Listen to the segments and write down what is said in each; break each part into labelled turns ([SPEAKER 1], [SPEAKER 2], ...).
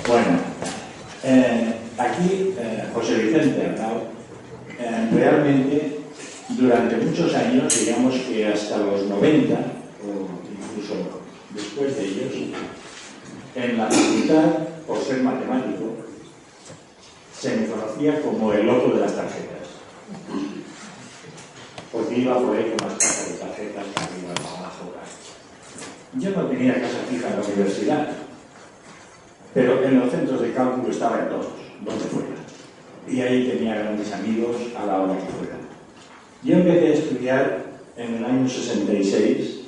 [SPEAKER 1] Bueno, aquí José Vicente Arnau realmente durante muchos años, digamos que hasta los 90 o incluso después de ellos, en la facultad, por ser matemático, se me conocía como el loco de las tarjetas, porque iba por ahí con las cajas de tarjetas para arriba, para abajo. Yo no tenía casa fija en la universidad, pero en los centros de cálculo estaba en todos, donde fuera. Y ahí tenía grandes amigos a la hora que fuera. Yo empecé a estudiar en el año 66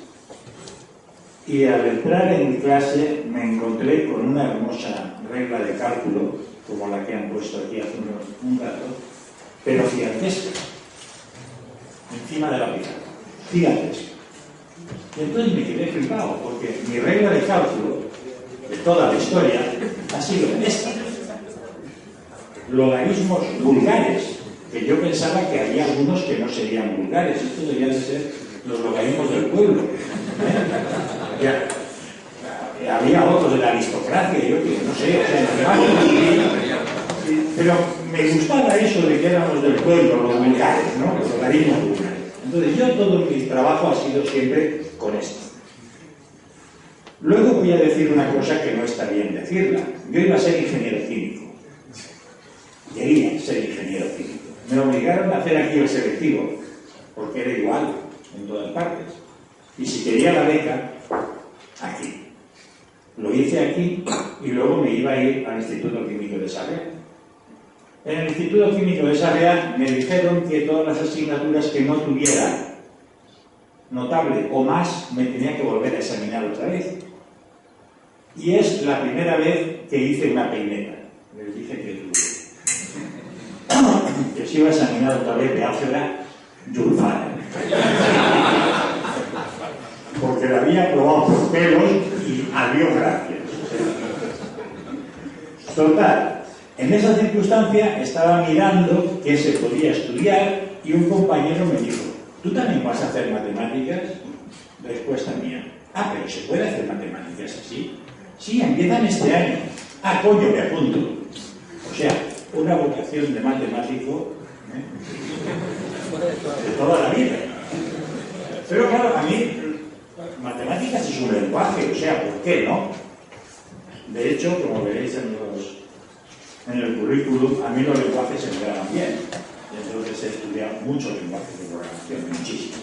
[SPEAKER 1] y al entrar en clase me encontré con una hermosa regla de cálculo, como la que han puesto aquí hace un rato, pero gigantesca, encima de la pizarra, gigantesca. Y entonces me quedé flipado, porque mi regla de cálculo de toda la historia ha sido esta. Logaritmos vulgares, que yo pensaba que había algunos que no serían vulgares. Esto debían de ser los logaritmos del pueblo. Había otros de la aristocracia, yo que no sé, o sea, pero me gustaba eso de que éramos del pueblo, los vulgares, ¿no? Los logaritmos vulgares. Entonces yo todo mi trabajo ha sido siempre con esto. Luego voy a decir una cosa que no está bien decirla. Yo iba a ser ingeniero químico. Quería ser ingeniero químico. Me obligaron a hacer aquí el selectivo, porque era igual en todas partes. Y si quería la beca, aquí. Lo hice aquí y luego me iba a ir al Instituto Químico de Sarriá. En el Instituto Químico de Sarriá me dijeron que todas las asignaturas que no tuviera notable o más me tenía que volver a examinar otra vez. Y es la primera vez que hice una peineta. Les dije que si iba a examinar otra vez de álgebra Yulfana. Porque la había probado por pelos y adiós gracias. Total, en esa circunstancia estaba mirando qué se podía estudiar y un compañero me dijo: ¿tú también vas a hacer matemáticas? Respuesta mía: ah, pero ¿se puede hacer matemáticas así? Sí, empiezan este año. Ah, coño, me apunto. O sea, una vocación de matemático de toda la vida. Pero claro, a mí matemáticas es un lenguaje, o sea, ¿por qué no? De hecho, como veréis en el currículum, a mí los lenguajes se me dan bien. Y entonces he estudiado muchos lenguajes de programación, muchísimos.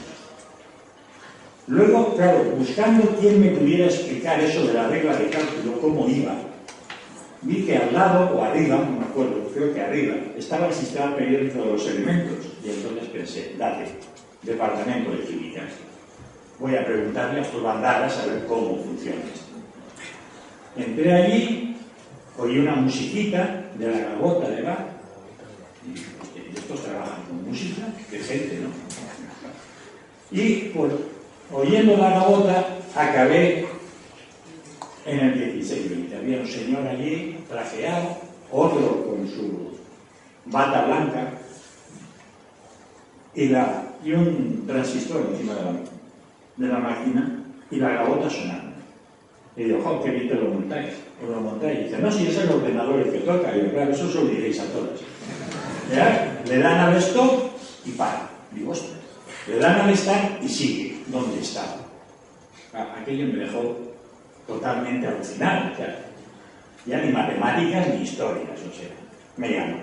[SPEAKER 1] Luego, claro, buscando quién me pudiera explicar eso de la regla de cálculo, cómo iba, vi que al lado, o arriba, no me acuerdo, creo que arriba, estaba el sistema periódico de los elementos. Y entonces pensé, date, departamento de química. Voy a preguntarle a sus bandadas a ver cómo funciona esto. Entré allí, oí una musiquita de la gavota de Bach. Y estos trabajan con música, qué gente, ¿no? Y pues, oyendo la gavota, acabé en el 1620. Había un señor allí, trajeado, otro con su bata blanca, y un transistor encima de la máquina, y la gavota sonando. Y digo, jo, qué bien te lo montáis. Os lo montáis. Y dice, no, si es el ordenador el que toca. Y yo, claro, eso se lo diréis a todas. ¿Ya? Le dan al stop y para. Digo, ostras. Le dan al start y sigue donde estaba. Aquello me dejó totalmente alucinado. O sea, ya ni matemáticas ni historias, o sea, me llamo.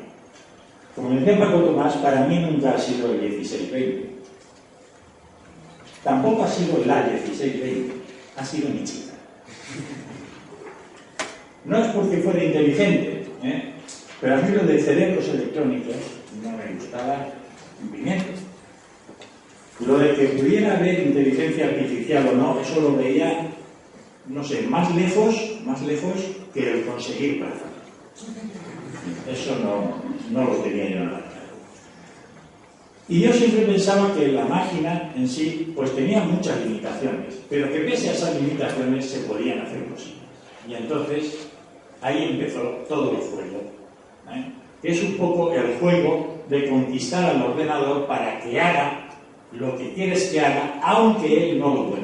[SPEAKER 1] Como decía Paco Tomás, para mí nunca ha sido el 1620. Tampoco ha sido la 1620, ha sido mi chica. No es porque fuera inteligente, pero a mí lo de cerebros electrónicos no me gustaba en pimiento. Lo de que pudiera haber inteligencia artificial o no, eso lo veía, no sé, más lejos que el conseguir plaza. Eso no lo tenía yo nada. Y yo siempre pensaba que la máquina en sí pues tenía muchas limitaciones, pero que pese a esas limitaciones se podían hacer cosas. Y entonces ahí empezó todo el juego, que es un poco el juego de conquistar al ordenador para que haga lo que quieres que haga, aunque él no lo pueda